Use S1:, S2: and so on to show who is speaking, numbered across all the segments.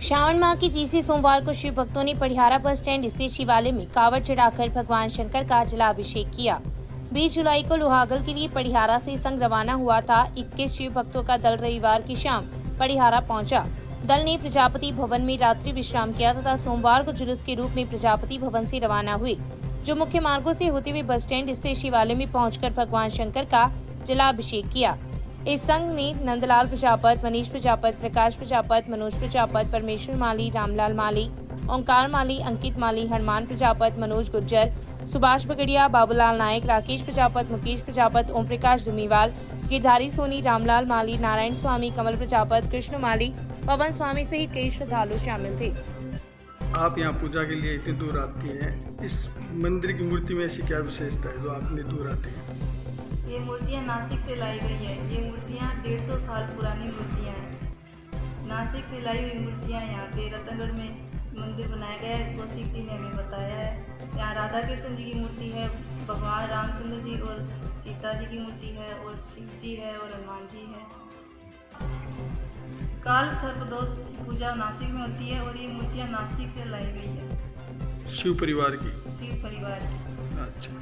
S1: श्रावण माह की तीसरी सोमवार को शिव भक्तों ने पड़िहारा बस स्टैंड स्थित शिवालय में कावड़ चढ़ाकर भगवान शंकर का जलाभिषेक किया। 20 जुलाई को लोहागल के लिए पड़िहारा से संघ रवाना हुआ था। 21 शिव भक्तों का दल रविवार की शाम पड़िहारा पहुंचा। दल ने प्रजापति भवन में रात्रि विश्राम किया तथा सोमवार को जुलूस के रूप में प्रजापति भवन से रवाना हुए, जो मुख्य मार्गों से होते हुए बस स्टैंड स्थित शिवालय में पहुंचकर भगवान शंकर का जलाभिषेक किया। इस संघ में नंदलाल प्रजापत, मनीष प्रजापत, प्रकाश प्रजापत, मनोज प्रजापत, परमेश्वर माली, रामलाल माली, ओंकार माली, अंकित माली, हनुमान प्रजापत, मनोज गुर्जर, सुभाष बगड़िया, बाबूलाल नायक, राकेश प्रजापत, मुकेश प्रजापत, ओम प्रकाश दुमीवाल, गिरधारी सोनी, रामलाल माली, नारायण स्वामी, कमल प्रजापत, कृष्ण माली, पवन स्वामी सहित कई श्रद्धालु शामिल थे।
S2: आप यहाँ पूजा के लिए इतनी दूर आती हैं, इस मंदिर की मूर्ति में ऐसी क्या विशेषता है जो आप इतनी दूर आती हैं?
S3: ये मूर्तियाँ नासिक से लाई गई है। ये मूर्तियाँ 150 साल पुरानी मूर्तियाँ हैं। नासिक से लाई हुई मूर्तियाँ यहाँ पे रतनगढ़ में मंदिर बनाया गया है, कौशिक जी ने हमें बताया है। यहाँ राधा कृष्ण जी की मूर्ति है, भगवान रामचंद्र जी और सीता जी की मूर्ति है, और शिव जी है और हनुमान जी है। काल सर्पदोष की पूजा नासिक में होती है और ये मूर्तियाँ नासिक से लाई गई है,
S2: शिव परिवार की।
S3: शिव परिवार की।
S2: अच्छा।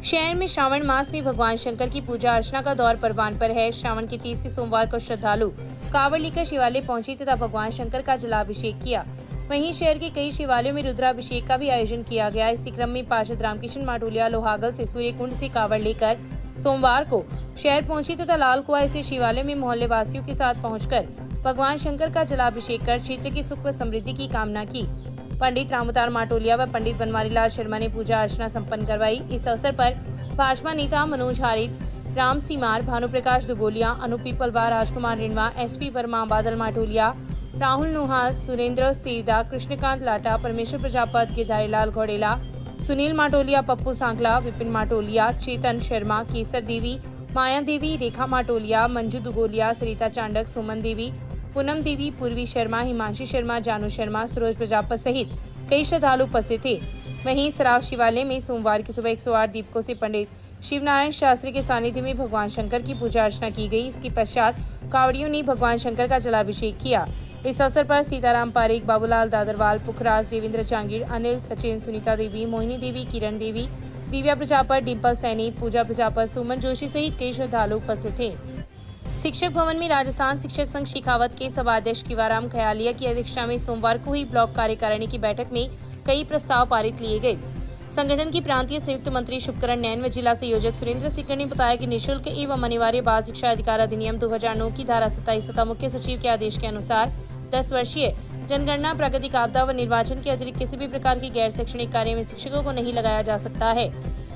S1: शहर में श्रावण मास में भगवान शंकर की पूजा अर्चना का दौर परवान पर है। श्रावण की तीसरी सोमवार को श्रद्धालु कावड़ लेकर शिवालय पहुंचे तथा भगवान शंकर का जलाभिषेक किया। वहीं शहर के कई शिवालयों में रुद्राभिषेक का भी आयोजन किया गया। इसी क्रम में पार्षद रामकिशन माटोलिया लोहागल से सूर्य कुंड से कावड़ लेकर सोमवार को शहर पहुंची तथा लाल कुआं से शिवालय में मोहल्ले वासियों के साथ पहुंचकर भगवान शंकर का जलाभिषेक कर क्षेत्र की सुख व समृद्धि की कामना की। पंडित रामअवतार माटोलिया व पंडित बनवारीलाल शर्मा ने पूजा अर्चना संपन्न करवाई। इस अवसर पर भाजपा नेता मनोज हारित, राम सीमार, भानुप्रकाश दुगोलिया, अनु पीपलवा, राजकुमार रिणवा, एसपी वर्मा, बादल माटोलिया, राहुल नुहास, सुरेंद्र सेवदा, कृष्णकांत लाटा, परमेश्वर प्रजापत, गिरधारीलाल घोड़ेला, सुनील माटोलिया, पप्पू सांकला, विपिन माटोलिया, चेतन शर्मा, केसर देवी, माया देवी, रेखा माटोलिया, मंजू दुगोलिया, सरिता चांडक, सुमन देवी, पूनम देवी, पूर्वी शर्मा, हिमांशी शर्मा, जानू शर्मा, सरोज प्रजापत सहित कई श्रद्धालु उपस्थित थे। वहीं सराव शिवालय में सोमवार की सुबह 108 दीपकों से पंडित शिवनारायण शास्त्री के सानिध्य में भगवान शंकर की पूजा अर्चना की गई। इसके पश्चात कावड़ियों ने भगवान शंकर का जलाभिषेक किया। इस अवसर पर सीताराम पारेख, बाबूलाल दादरवाल, पुखराज, देवेंद्र जांगीर, अनिल, सचिन, सुनीता देवी, मोहिनी देवी, किरण देवी, दिव्या प्रजापत, डिम्पल सैनी, पूजा प्रजापत, सुमन जोशी सहित कई श्रद्धालु उपस्थित थे। शिक्षक भवन में राजस्थान शिक्षक संघ शेखावत के सभाध्यक्ष किवाराम खयालिया की अध्यक्षता में सोमवार को हुई ब्लॉक कार्यकारिणी की बैठक में कई प्रस्ताव पारित लिए गए। संगठन की प्रांतीय संयुक्त मंत्री शुभकरण नैन व जिला संयोजक सुरेंद्र सिक्कर ने बताया कि निःशुल्क एवं अनिवार्य बाल शिक्षा अधिकार अधिनियम 2009 की धारा 27 तथा मुख्य सचिव के आदेश के अनुसार 10 वर्षीय जनगणना, प्राकृतिक आपदा व निर्वाचन के अतिरिक्त किसी भी प्रकार के गैर शैक्षणिक कार्य में शिक्षकों को नहीं लगाया जा सकता है।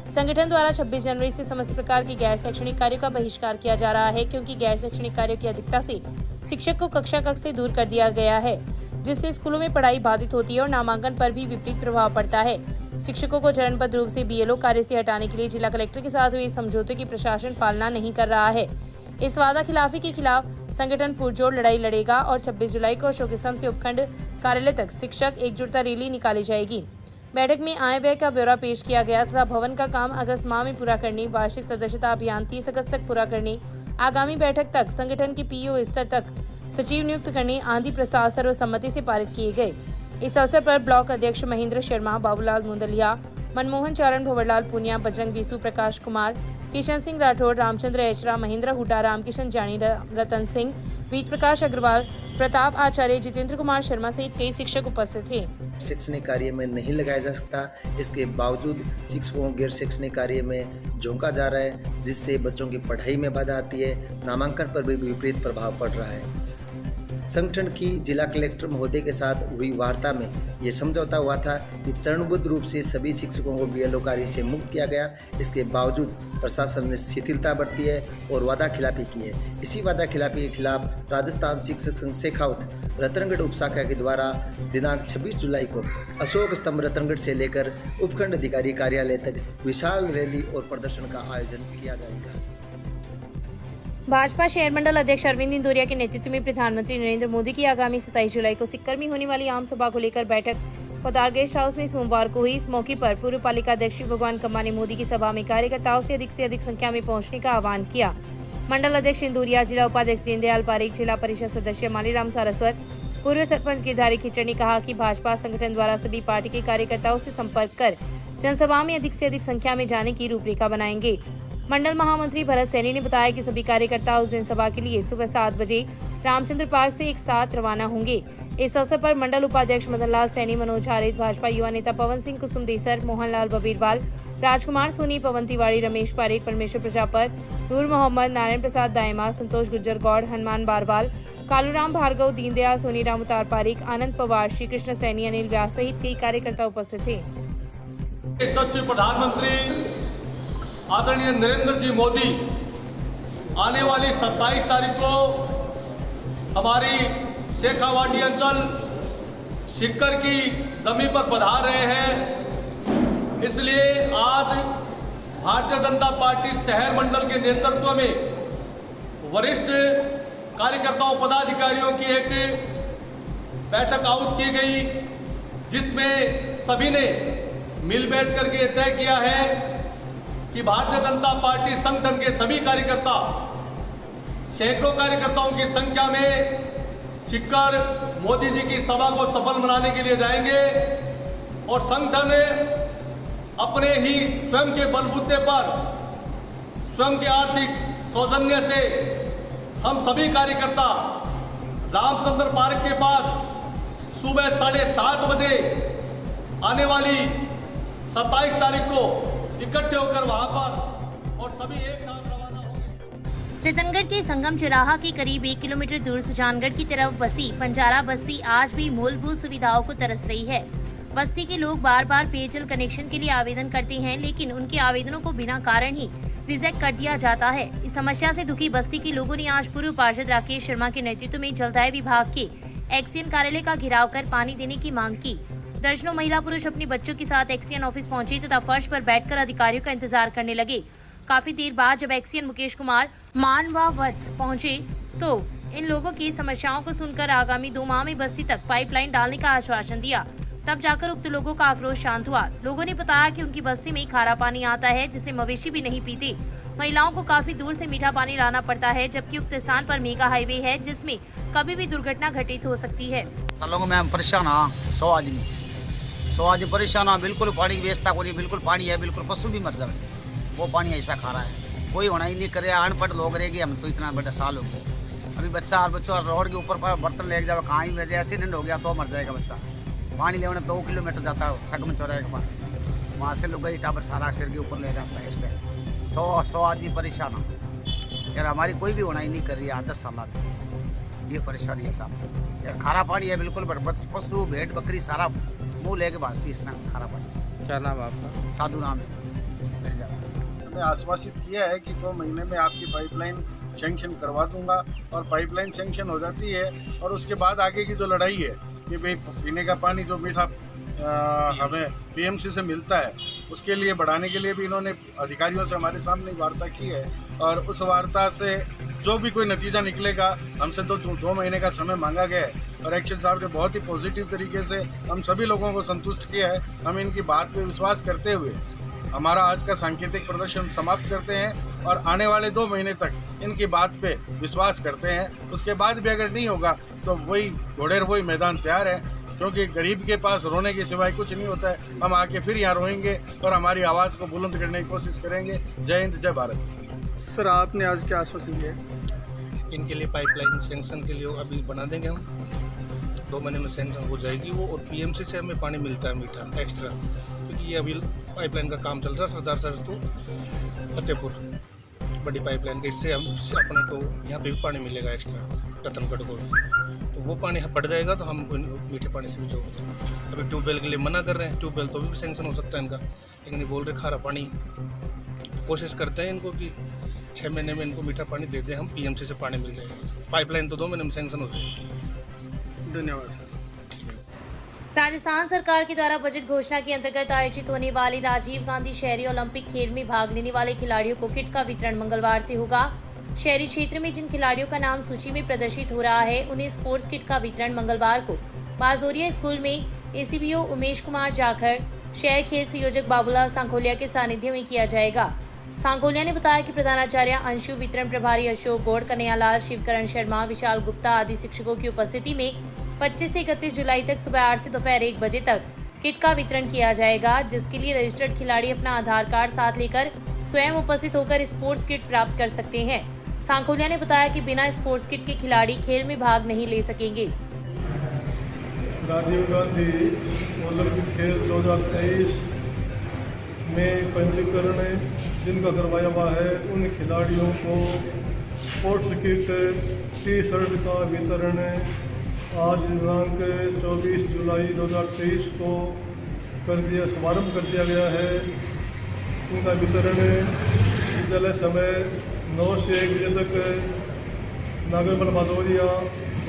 S1: संगठन द्वारा 26 जनवरी से समस्त प्रकार के गैर शैक्षणिक कार्यों का बहिष्कार किया जा रहा है, क्योंकि गैर शैक्षणिक कार्यों की अधिकता से शिक्षक को कक्षा कक्ष से दूर कर दिया गया है, जिससे स्कूलों में पढ़ाई बाधित होती है और नामांकन पर भी विपरीत प्रभाव पड़ता है। शिक्षकों को चरणबद्ध रूप से बीएलओ कार्य से हटाने के लिए जिला कलेक्टर के साथ हुए समझौते की प्रशासन पालना नहीं कर रहा है। इस वादा खिलाफी के खिलाफ संगठन पुरजोर लड़ाई लड़ेगा और 26 जुलाई को अशोक स्तंभ से उपखंड कार्यालय तक शिक्षक एकजुटता रैली निकाली जाएगी। बैठक में आय व्यय का ब्यौरा पेश किया गया तथा भवन का काम अगस्त माह में पूरा करने, वार्षिक सदस्यता अभियान 30 अगस्त तक पूरा करने, आगामी बैठक तक संगठन के पीओ स्तर तक सचिव नियुक्त करने आदि प्रस्ताव सर्वसम्मति से पारित किए गए। इस अवसर पर ब्लॉक अध्यक्ष महेंद्र शर्मा, बाबूलाल मुंदलिया, मनमोहन चारण, भंवरलाल पूनिया, बजरंग बीसू, प्रकाश कुमार, किशन सिंह राठौड़, रामचंद्र एचरा, महेंद्र हुड्डा, रामकिशन जानी, रतन सिंह, वीर प्रकाश अग्रवाल, प्रताप आचार्य, जितेंद्र कुमार शर्मा सहित कई शिक्षक उपस्थित थे।
S4: शैक्षणिक कार्य में नहीं लगाया जा सकता, इसके बावजूद शिक्षकों को गैर शैक्षणिक कार्य में झोंका जा रहा है, जिससे बच्चों की पढ़ाई में बाधा आती है, नामांकन पर भी विपरीत प्रभाव पड़ रहा है। संगठन की जिला कलेक्टर महोदय के साथ हुई वार्ता में ये समझौता हुआ था कि चरणबद्ध रूप से सभी शिक्षकों को बीएलओ कार्य से मुक्त किया गया। इसके बावजूद प्रशासन ने शिथिलता बरती है और वादा खिलाफी की है। इसी वादा खिलाफी के खिलाफ राजस्थान शिक्षक संघ शेखावत रतनगढ़ उपशाखा के द्वारा दिनांक 26 जुलाई को अशोक स्तंभ रतनगढ़ से लेकर उपखंड अधिकारी कार्यालय तक विशाल रैली और प्रदर्शन का आयोजन किया जाएगा।
S1: भाजपा शहर मंडल अध्यक्ष अरविंद इंदौरिया के नेतृत्व में प्रधानमंत्री नरेंद्र मोदी की आगामी 27 जुलाई को सिक्कर में होने वाली आम सभा को लेकर बैठक पताल गेस्ट हाउस में सोमवार को हुई। इस मौके पर पूर्व पालिका अध्यक्ष भगवान कम्मा ने मोदी की सभा में कार्यकर्ताओं से अधिक संख्या में पहुंचने का आह्वान किया। मंडल अध्यक्ष इंदौरिया, जिला उपाध्यक्ष दीनदयाल पारेख, जिला परिषद सदस्य मालीराम सारस्वत, पूर्व सरपंच गिरधारी खिचड़ ने कहा कि भाजपा संगठन द्वारा सभी पार्टी के कार्यकर्ताओं से संपर्क कर जनसभा में अधिक से अधिक संख्या में जाने की रूपरेखा बनाएंगे। मंडल महामंत्री भरत सैनी ने बताया कि सभी कार्यकर्ता उस जनसभा के लिए सुबह 7 बजे रामचंद्र पार्क से एक साथ रवाना होंगे। इस अवसर पर मंडल उपाध्यक्ष मदन लाल सैनी, मनोज हारित, भाजपा युवा नेता पवन सिंह, कुसुम देसर, मोहनलाल बबीरवाल, राजकुमार सोनी, पवन तिवारी, रमेश पारेख, परमेश्वर प्रजापत, नूर मोहम्मद, नारायण प्रसाद दायमा, संतोष गुज्जर गौड़, हनुमान बारवाल, कालूराम भार्गव, दीनदयाल सोनीराम उतार पारिक, आनंद पवार, श्री कृष्ण सैनी, अनिल व्यास सहित कई कार्यकर्ता उपस्थित थे।
S5: यशस्वी प्रधानमंत्री आदरणीय नरेंद्र जी मोदी आने वाली 27 तारीख को हमारी शेखावाटी अंचल सिक्कर की जमीन पर पधार रहे हैं। इसलिए आज भारतीय जनता पार्टी शहर मंडल के नेतृत्व में वरिष्ठ कार्यकर्ताओं पदाधिकारियों की एक बैठक आउट की गई, जिसमें सभी ने मिल बैठ करके तय किया है कि भारतीय जनता पार्टी संगठन के सभी कार्यकर्ता सैकड़ों कार्यकर्ताओं की संख्या में सिक्कर मोदी जी की सभा को सफल बनाने के लिए जाएंगे और संगठन अपने ही स्वयं के बलबूते पर स्वयं के आर्थिक सौजन्य से हम सभी कार्यकर्ता रामचंद्र पार्क के पास सुबह 7:30 बजे आने वाली 27 तारीख को इकट्ठे होकर वहां पर और सभी एक साथ रवाना होंगे।
S1: रतनगढ़ के संगम चौराहा के करीब 1 किलोमीटर दूर सुजानगढ़ की तरफ बसी बंजारा बस्ती आज भी मूलभूत सुविधाओं को तरस रही है। बस्ती के लोग बार बार पेयजल कनेक्शन के लिए आवेदन करते हैं, लेकिन उनके आवेदनों को बिना कारण ही रिजेक्ट कर दिया जाता है। इस समस्या से दुखी बस्ती के लोगों ने आज पूर्व पार्षद राकेश शर्मा के नेतृत्व में जलदाय विभाग के एक्सीएन कार्यालय का घेराव कर पानी देने की मांग की। दर्जनों महिला पुरुष अपने बच्चों के साथ एक्सीएन ऑफिस पहुंचे तथा फर्श पर बैठकर अधिकारियों का इंतजार करने लगे। काफी देर बाद जब एक्सीएन मुकेश कुमार मानवावत पहुंचे तो इन लोगों की समस्याओं को सुनकर आगामी 2 माह में बस्ती तक पाइपलाइन डालने का आश्वासन दिया। तब जाकर उक्त लोगों का आक्रोश शांत हुआ। लोगों ने बताया कि उनकी बस्ती में खारा पानी आता है, जिसे मवेशी भी नहीं पीते। महिलाओं को काफी दूर से मीठा पानी लाना पड़ता है, जबकि उक्त स्थान पर मेगा हाईवे है, जिसमें कभी भी दुर्घटना घटित हो सकती है।
S6: लोगों में हम परेशान हाँ 100 आदमी परेशान हाँ। बिल्कुल पानी की व्यवस्था को नहीं, बिल्कुल पानी है, बिल्कुल पशु भी मर जाए, वो पानी ऐसा खा रहा है। कोई होना ही नहीं करे, अनपढ़ लोग रहेगी। हम तो इतना बड़ा साल हो गए, अभी बच्चा और बच्चों रोड के ऊपर बर्तन ले जाओ, कहाँ ही मेरे एक्सीडेंट हो गया तो मर जाएगा बच्चा। पानी लेने 2 किलोमीटर जाता है संगम चौराहे के पास, वहाँ से लोग टावर सारा सिर के ऊपर ले जाता है। इसलिए 100 आदमी परेशान हो यार। हमारी कोई भी होना ही नहीं कर रही है 10 साल ये परेशानी है साहब यार। खारा पानी है बिल्कुल, पशु भेड़ बकरी सारा मुँह लेके भाजती इसना खारा पानी।
S7: क्या नाम है आपका?
S6: साधु नाम है।
S2: मैंने आश्वासित किया है कि 2 महीने में आपकी पाइपलाइन सेंक्शन करवा दूंगा और पाइपलाइन सेंक्शन हो जाती है और उसके बाद आगे की जो लड़ाई है कि भाई पीने का पानी जो मीठा हमें पीएमसी से मिलता है उसके लिए बढ़ाने के लिए भी इन्होंने अधिकारियों से हमारे सामने वार्ता की है और उस वार्ता से जो भी कोई नतीजा निकलेगा, हमसे तो 2 महीने का समय मांगा गया है और एक्शन साहब ने बहुत ही पॉजिटिव तरीके से हम सभी लोगों को संतुष्ट किया है। हम इनकी बात पे विश्वास करते हुए हमारा आज का सांकेतिक प्रदर्शन समाप्त करते हैं और आने वाले 2 महीने तक इनकी बात पे विश्वास करते हैं। उसके बाद भी अगर नहीं होगा तो वही घोड़े वही मैदान तैयार है, क्योंकि गरीब के पास रोने के सिवाय कुछ नहीं होता है। हम आके फिर यहाँ रोएंगे और हमारी आवाज़ को बुलंद करने की कोशिश करेंगे। जय हिंद, जय भारत। सर, आपने आज क्या आश्वासन दिया?
S8: इनके लिए पाइपलाइन सेंक्शन के लिए अभी बना देंगे हम, 2 महीने में सेंक्शन हो जाएगी वो। और पीएमसी से हमें पानी मिलता है मीठा एक्स्ट्रा, क्योंकि ये अभी पाइपलाइन का काम चल रहा है सरदार सर तो फतेहपुर बड़ी पाइपलाइन के, इससे हम अपने को यहाँ पे भी पानी मिलेगा एक्स्ट्रा रतनगढ़ को, तो वो पानी बढ़ जाएगा तो हम मीठे पानी से भी जोड़ेंगे। अभी ट्यूबवेल के लिए मना कर रहे हैं, ट्यूबवेल तो भी सेंक्शन हो सकता है इनका, लेकिन ये बोल रहे खारा पानी। कोशिश करते हैं इनको कि 6 महीने में इनको मीठा पानी दे दें हम, पीएमसी से पानी मिल जाएगा। पाइपलाइन तो 2 महीने में सेंक्शन हो जाएगी।
S2: धन्यवाद सर।
S1: राजस्थान सरकार के द्वारा बजट घोषणा के अंतर्गत आयोजित होने वाली राजीव गांधी शहरी ओलंपिक खेल में भाग लेने वाले खिलाड़ियों को किट का वितरण मंगलवार से होगा। शहरी क्षेत्र में जिन खिलाड़ियों का नाम सूची में प्रदर्शित हो रहा है, उन्हें स्पोर्ट्स किट का वितरण मंगलवार को बाजोरिया स्कूल में एसीबीओ उमेश कुमार जाखड़, शहर खेल संयोजक बाबूलाल सांखोलिया के सानिध्य में किया जाएगा। सांखोलिया ने बताया कि प्रधानाचार्य अंशु, वितरण प्रभारी अशोक गौड़, कन्हैयालाल, शिवकरण शर्मा, विशाल गुप्ता आदि शिक्षकों की उपस्थिति में 25 से 31 जुलाई तक सुबह 8 से दोपहर 1 बजे तक किट का वितरण किया जाएगा, जिसके लिए रजिस्टर्ड खिलाड़ी अपना आधार कार्ड साथ लेकर स्वयं उपस्थित होकर स्पोर्ट्स किट प्राप्त कर सकते हैं। सांखोलिया ने बताया कि बिना स्पोर्ट्स किट के खिलाड़ी खेल में भाग नहीं ले सकेंगे।
S7: राजीव गांधी ओलंपिक खेल 2023 में पंजीकरण जिनका करवाया हुआ है उन खिलाड़ियों को स्पोर्ट्स किट टी-शर्ट का वितरण आज दिनांक 24 जुलाई 2023 को शुभारंभ कर दिया गया है। उनका वितरण विद्यालय समय 9 से 1 बजे तक नागरमल भदौरिया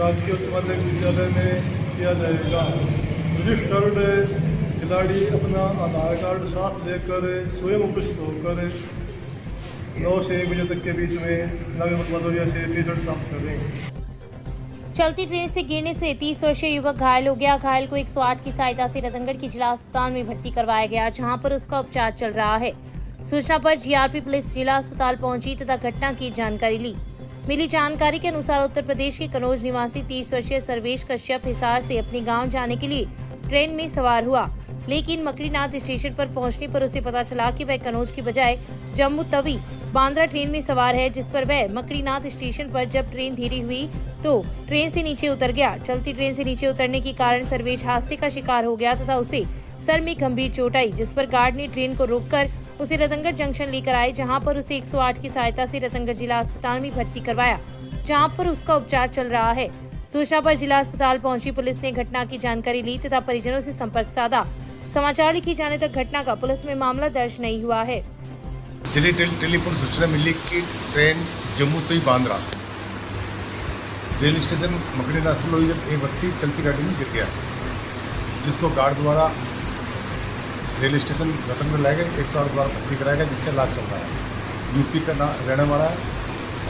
S7: राजकीय उच्च माध्यमिक विद्यालय में किया जाएगा। रजिस्टर्ड खिलाड़ी अपना आधार कार्ड साथ लेकर स्वयं उपस्थित होकर 9 से 1 बजे तक के बीच में नागरमल भदौरिया से टी-शर्ट प्राप्त करेंगे।
S1: चलती ट्रेन से गिरने से 30 वर्षीय युवक घायल हो गया। घायल को 108 की सहायता से रतनगढ़ के जिला अस्पताल में भर्ती करवाया गया, जहां पर उसका उपचार चल रहा है। सूचना पर जीआरपी पुलिस जिला अस्पताल पहुंची तथा घटना की जानकारी ली। मिली जानकारी के अनुसार उत्तर प्रदेश के कनौज निवासी 30 वर्षीय सर्वेश कश्यप हिसार से अपने गांव जाने के लिए ट्रेन में सवार हुआ, लेकिन मकड़ीनाथ स्टेशन पर पहुंचने पर उसे पता चला कि वह कनौज की बजाय जम्मू तवी बांद्रा ट्रेन में सवार है, जिस पर वह मकड़ीनाथ स्टेशन पर जब ट्रेन धीरे हुई तो ट्रेन से नीचे उतर गया। चलती ट्रेन से नीचे उतरने के कारण सर्वेश हादसे का शिकार हो गया तथा उसे सर में गंभीर चोट आई, जिस पर गार्ड ने ट्रेन को रोककर उसे रतनगढ़ जंक्शन लेकर आए, जहां पर उसे 108 की सहायता से रतनगढ़ जिला अस्पताल में भर्ती करवाया, जहां पर उसका उपचार चल रहा है। सूचना पर जिला अस्पताल पहुंची पुलिस ने घटना की जानकारी ली तथा परिजनों से संपर्क साधा। समाचार लिखे जाने तक घटना का पुलिस में मामला दर्ज नहीं हुआ है।
S9: जिले टेलीफोन सूचना मिली कि train Jammu Tawi Bandra railway station मकड़ीनाथ से लोग एक व्यक्ति चलती गाड़ी में गिर गया, जिसको गार्ड द्वारा रेलवे स्टेशन रतनगढ़ लाया गया, 108 द्वारा भर्ती कराया गया, जिसका इलाज चल रहा है। यूपी का रहने वाला है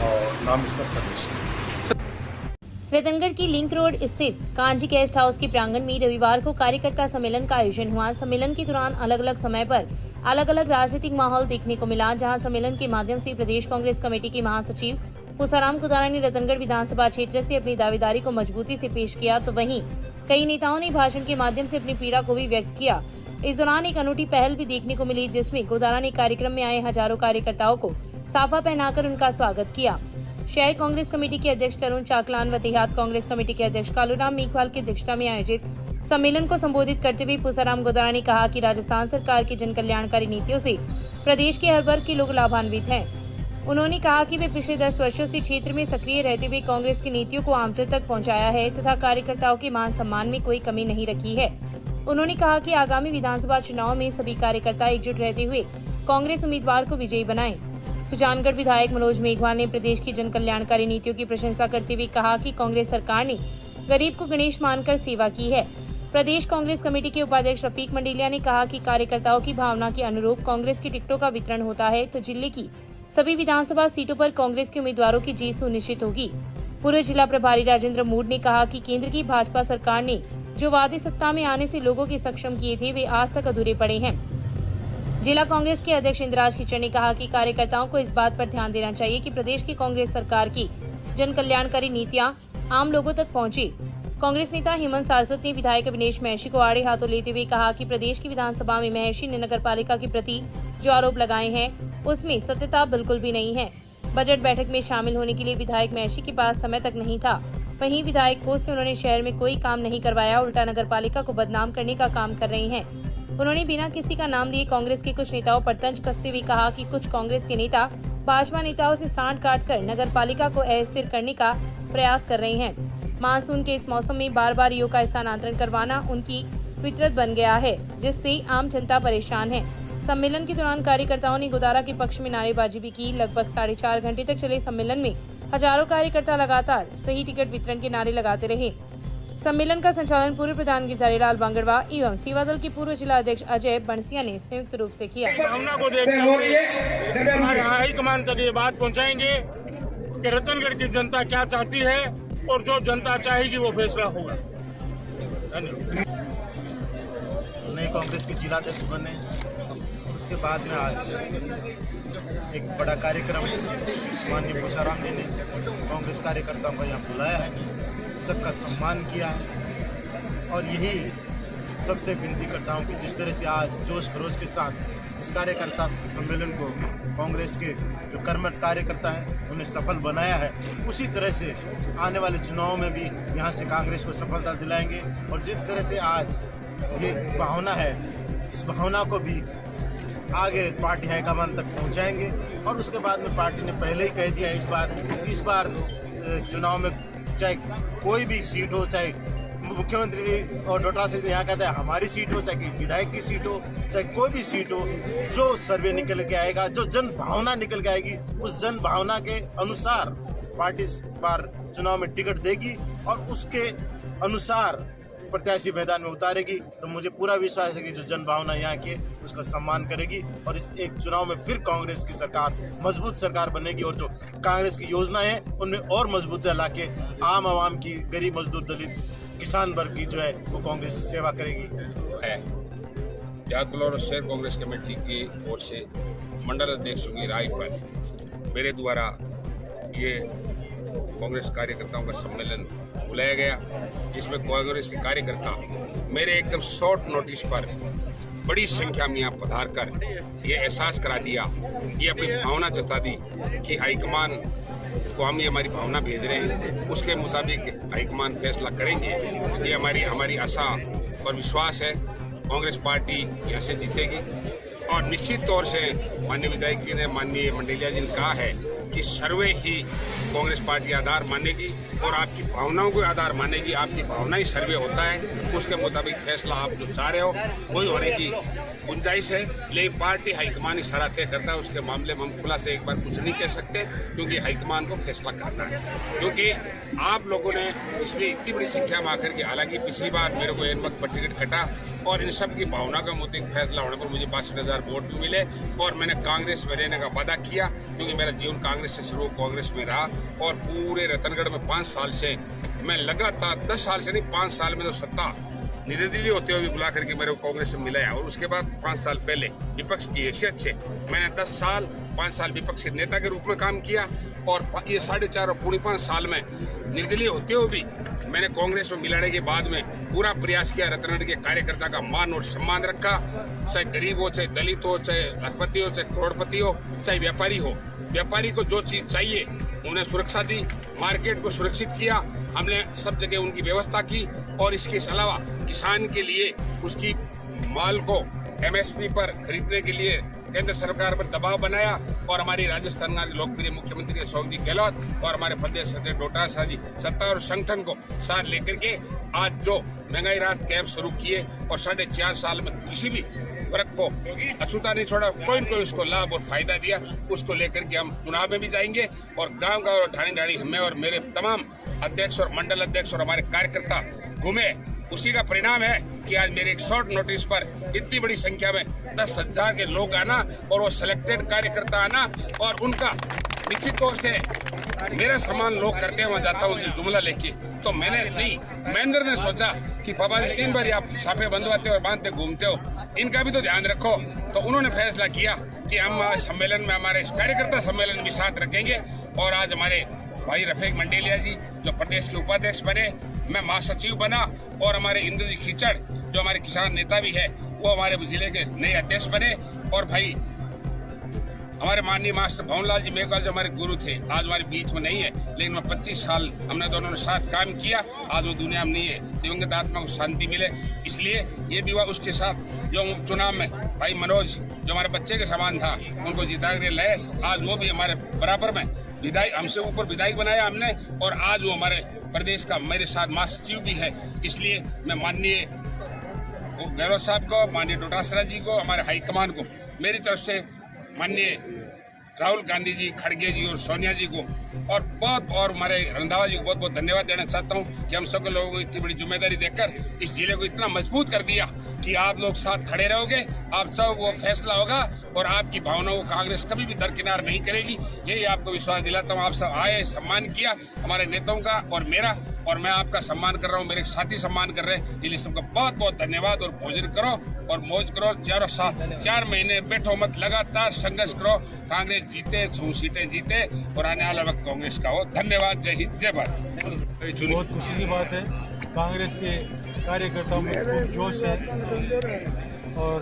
S9: और नाम इसका सर्वेश।
S1: रतनगढ़ की लिंक रोड स्थित कांजी गेस्ट हाउस के प्रांगण में रविवार को कार्यकर्ता सम्मेलन का आयोजन हुआ। सम्मेलन के दौरान अलग अलग समय पर अलग अलग राजनीतिक माहौल देखने को मिला, जहां सम्मेलन के माध्यम से प्रदेश कांग्रेस कमेटी के महासचिव पूसाराम कुदारा ने रतनगढ़ विधानसभा क्षेत्र से अपनी दावेदारी को मजबूती से पेश किया, तो वहीं कई नेताओं ने भाषण के माध्यम से अपनी पीड़ा को भी व्यक्त किया। इस दौरान एक अनूठी पहल भी देखने को मिली, जिसमें कुदारा ने कार्यक्रम में आए हजारों कार्यकर्ताओं को साफा पहनाकर उनका स्वागत किया। शहर कांग्रेस कमेटी के अध्यक्ष तरुण चाकलान व देहात कांग्रेस कमेटी के अध्यक्ष कालूराम मेघवाल की अध्यक्षता में आयोजित सम्मेलन को संबोधित करते हुए पूसाराम कुदारा ने कहा कि राजस्थान सरकार की जन कल्याणकारी नीतियों से प्रदेश के हर वर्ग के लोग लाभान्वित हैं। उन्होंने कहा कि वे पिछले 10 वर्षों से क्षेत्र में सक्रिय रहते हुए कांग्रेस की नीतियों को आमजन तक पहुंचाया है तथा कार्यकर्ताओं के मान सम्मान में कोई कमी नहीं रखी है। उन्होंने कहा कि आगामी विधानसभा चुनाव में सभी कार्यकर्ता एकजुट रहते हुए कांग्रेस उम्मीदवार को विजयी बनाएं। सुजानगढ़ विधायक मनोज मेघवाल ने प्रदेश की जन कल्याणकारी नीतियों की प्रशंसा करते हुए कहा कि कांग्रेस सरकार ने गरीब को गणेश मानकर सेवा की है। प्रदेश कांग्रेस कमेटी के उपाध्यक्ष रफीक मंडेलिया ने कहा कि कार्यकर्ताओं की भावना के अनुरूप कांग्रेस की टिकटों का वितरण होता है तो जिले की सभी विधानसभा सीटों पर कांग्रेस के उम्मीदवारों की जीत सुनिश्चित होगी। पूर्व जिला प्रभारी राजेंद्र मूड ने कहा कि केंद्र की भाजपा सरकार ने जो वादे सत्ता में आने से लोगों के सक्षम किए थे वे आज तक अधूरे पड़े हैं। जिला कांग्रेस के अध्यक्ष इंद्राज खिचड़ ने कहा कि कार्यकर्ताओं को इस बात पर ध्यान देना चाहिए कि प्रदेश की कांग्रेस सरकार की जन कल्याणकारी नीतियां आम लोगों तक पहुंचे। कांग्रेस नेता हेमंत सारस्वत ने विधायक अविनेश महर्षि को आड़े हाथों लेते हुए कहा कि प्रदेश की विधानसभा में महर्षि ने नगर पालिका के प्रति जो आरोप लगाए हैं उसमें सत्यता बिल्कुल भी नहीं है। बजट बैठक में शामिल होने के लिए विधायक महर्षि के पास समय तक नहीं था। वहीं विधायक कोष से उन्होंने शहर में कोई काम नहीं करवाया, उल्टा नगर पालिका को बदनाम करने का काम कर रही हैं। उन्होंने बिना किसी का नाम लिए कांग्रेस के कुछ नेताओं पर तंज कसते हुए कहा कि कुछ कांग्रेस के नेता भाजपा नेताओं से सांठ काट कर नगर पालिका को अस्थिर करने का प्रयास कर रहे हैं। मानसून के इस मौसम में बार बार ईओ का स्थानांतरण करवाना उनकी फितरत बन गया है, जिससे आम जनता परेशान है। सम्मेलन के दौरान कार्यकर्ताओं ने गुदारा के पक्ष में नारेबाजी भी की। लगभग 4.5 घंटे तक चले सम्मेलन में हजारों कार्यकर्ता लगातार सही टिकट वितरण के नारे लगाते रहे। सम्मेलन का संचालन पूर्व प्रधान गिरधारीलाल बांगड़वा एवं सेवा दल के पूर्व जिला अध्यक्ष अजय बंसिया ने संयुक्त रूप से किया।
S10: भावना को देखते हुए हमारे हाईकमान तक ये बात पहुंचाएंगे कि रतनगढ़ की जनता क्या चाहती है और जो जनता चाहेगी वो फैसला होगा। धन्यवाद।
S11: नए कांग्रेस के जिलाध्यक्ष बने, उसके बाद में आज एक बड़ा कार्यक्रम माननीय पूसाराम जी ने कांग्रेस कार्यकर्ताओं को यहाँ बुलाया है, सबका सम्मान किया। और यही सबसे विनती करता हूँ कि जिस तरह से आज जोश खरोश के साथ इस कार्यकर्ता सम्मेलन को कांग्रेस के जो कर्मठ कार्यकर्ता हैं उन्हें सफल बनाया है, उसी तरह से आने वाले चुनाव में भी यहाँ से कांग्रेस को सफलता दिलाएंगे। और जिस तरह से आज ये भावना है, इस भावना को भी आगे पार्टी हाईकमान तक पहुँचाएंगे। और उसके बाद में पार्टी ने पहले ही कह दिया इस बार चुनाव में चाहे कोई भी सीट हो, चाहे मुख्यमंत्री और डोटासरा से यहाँ कहता है हमारी सीट हो, चाहे विधायक की सीट हो, चाहे कोई भी सीट हो, जो सर्वे निकल के आएगा, जो जन भावना निकल के आएगी, उस जन भावना के अनुसार पार्टी इस बार चुनाव में टिकट देगी और उसके अनुसार प्रत्याशी मैदान में उतारेगी। तो मुझे पूरा विश्वास है कि जो जन भावना यहाँ की उसका सम्मान करेगी और इस एक चुनाव में फिर कांग्रेस की सरकार मजबूत सरकार बनेगी और जो कांग्रेस की योजना है उनमें और मजबूतियाँ लाके आम आवाम की, गरीब मजदूर दलित किसान वर्ग की जो है वो कांग्रेस सेवा करेगी।
S12: जातबलौर शहर कांग्रेस कमेटी की ओर से मंडल अध्यक्षों की राय पर मेरे द्वारा ये कांग्रेस कार्यकर्ताओं का सम्मेलन बुलाया गया, जिसमें कांग्रेस के कार्यकर्ता मेरे एकदम शॉर्ट नोटिस पर बड़ी संख्या में यहाँ पधार कर ये एहसास करा दिया, ये अपनी भावना जता दी कि हाईकमान को हम ये हमारी भावना भेज रहे हैं, उसके मुताबिक हाईकमान फैसला करेंगे। ये हमारी आशा और विश्वास है कांग्रेस पार्टी यहाँ से जीतेगी। और निश्चित तौर से माननीय विधायक जी ने, माननीय मंडेलिया जी ने कहा है कि सर्वे ही कांग्रेस पार्टी आधार मानेगी और आपकी भावनाओं को आधार मानेगी। आपकी भावना ही सर्वे होता है, उसके मुताबिक फैसला आप जो चाह रहे हो वही होने की गुंजाइश है। लेकिन पार्टी हाईकमान ही सारा तय करता है, उसके मामले में हम खुला से एक बार कुछ नहीं कह सकते, क्योंकि हाईकमान को फैसला करना है। क्योंकि आप लोगों ने इसमें इतनी बड़ी संख्या में आकर के, हालांकि पिछली बार मेरे को इन वक्त पर टिकट कटा और इन सब की भावना का मुताबिक फैसला होने पर मुझे 62,000 वोट भी मिले और मैंने कांग्रेस में रहने का वादा किया, क्योंकि मेरा जीवन कांग्रेस से शुरू कांग्रेस में रहा और पूरे रतनगढ़ में 5 साल से मैं लगातार 10 साल से नहीं 5 साल में तो सत्ता निर्दलीय होते हुए बुला करके मेरे को कांग्रेस में मिला है। और उसके बाद 5 साल पहले विपक्ष की हैसियत से मैंने 5 साल विपक्ष के नेता के रूप में काम किया और ये 4.5 और पूरे 5 साल में निर्दलीय होते हुए भी मैंने कांग्रेस में मिलाने के बाद में पूरा प्रयास किया, रतनगढ़ के कार्यकर्ता का मान और सम्मान रखा, चाहे गरीब हो, चाहे दलित हो, चाहे लखपति हो, चाहे करोड़पति हो, चाहे व्यापारी हो। व्यापारी को जो चीज़ चाहिए उन्हें सुरक्षा दी, मार्केट को सुरक्षित किया, हमने सब जगह उनकी व्यवस्था की। और इसके अलावा किसान के लिए उसकी माल को MSP पर खरीदने के लिए केंद्र सरकार पर दबाव बनाया और हमारी राजस्थान के लोकप्रिय मुख्यमंत्री अशोक जी गहलोत और हमारे प्रदेश अध्यक्ष डोटासरा जी सत्ता और संगठन को साथ लेकर के आज जो महंगाई राहत कैंप शुरू किए और 4.5 साल में किसी भी वर्ग को अछूता नहीं छोड़ा, कोई न कोई उसको लाभ और फायदा दिया, उसको लेकर के हम चुनाव में भी जाएंगे और गांव-गांव और ढाणी-ढाणी हमें और मेरे तमाम अध्यक्ष और मंडल अध्यक्ष और हमारे कार्यकर्ता घूमे। उसी का परिणाम है कि आज मेरे एक शॉर्ट नोटिस पर इतनी बड़ी संख्या में 10,000 के लोग आना और वो सिलेक्टेड कार्यकर्ता आना और उनका निश्चित तौर से मेरा सम्मान लोग करते हैं। वहाँ जाता हूँ जुमला लेके तो मैंने नहीं, महेंद्र ने सोचा कि पापा जी 3 बार आप छापे बंधवाते और बांधते घूमते हो, इनका भी तो ध्यान रखो। तो उन्होंने फैसला किया कि हम सम्मेलन में हमारे कार्यकर्ता सम्मेलन भी साथ रखेंगे। और आज हमारे भाई रफीक मंडेलिया जी जो प्रदेश के उपाध्यक्ष बने, मैं महासचिव बना और हमारे इंद्रजीत खीचड़ जो हमारे किसान नेता भी है वो हमारे जिले के नए अध्यक्ष बने। और भाई हमारे माननीय मास्टर भवनलाल जी मेघवाल जो हमारे गुरु थे आज हमारे बीच में नहीं है, लेकिन मैं 25 साल हमने दोनों ने साथ काम किया, आज वो दुनिया में नहीं है। दिवंगत आत्मा को शांति मिले, इसलिए ये भी हुआ। उसके साथ जो चुनाव में भाई मनोज जो हमारे बच्चे के समान था उनको जिता के लाए, आज वो भी हमारे बराबर में विधायक, हमसे ऊपर विधायक बनाया हमने और आज वो हमारे प्रदेश का मेरे साथ महासचिव भी है। इसलिए मैं माननीय गहलोत साहब को, माननीय डोटासरा जी को, हमारे हाईकमान को मेरी तरफ से माननीय राहुल गांधी जी, खड़गे जी और सोनिया जी को और हमारे रंधावा जी को बहुत बहुत धन्यवाद देना चाहता हूँ कि हम सब लोगों को इतनी बड़ी जिम्मेदारी देकर इस जिले को इतना मजबूत कर दिया कि आप लोग साथ खड़े रहोगे, आप सब वो फैसला होगा और आपकी भावनाओं को कांग्रेस कभी भी दरकिनार नहीं करेगी। यही आपको विश्वास दिलाता हूँ। आप सब आए, सम्मान किया हमारे नेताओं का और मेरा, और मैं आपका सम्मान कर रहा हूँ, मेरे साथी सम्मान कर रहे हैं। इसलिए सबका बहुत बहुत धन्यवाद और भोजन करो और मौज करो। 4 महीने बैठो मत, लगातार संघर्ष करो, कांग्रेस जीते, 6 सीटें जीते और आने वाला वक्त कांग्रेस का हो। धन्यवाद। जय हिंद, जय भारत।
S7: बहुत खुशी की बात है कांग्रेस के कार्यकर्ताओं में खूब जोश है और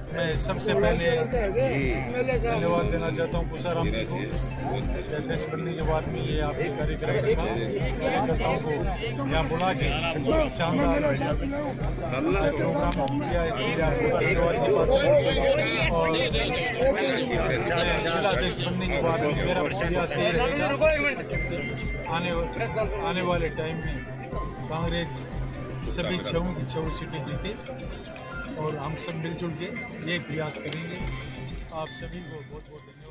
S7: मैं सबसे पहले धन्यवाद देना चाहता हूँ कुसाराम जी को। अध्यक्ष बनने के बाद में ये आपके कार्यकर्ताओं को यहाँ बुला के शानदार प्रोग्राम किया, इसके लिए आपको धन्यवाद की बात है। और जिला अध्यक्ष बनने के बाद मेरा प्रयास ये रहेगा आने वाले टाइम में कांग्रेस सभी 6 की 6 सीटें जीते और हम सब मिलजुल के ये प्रयास करेंगे। आप सभी को बहुत बहुत धन्यवाद।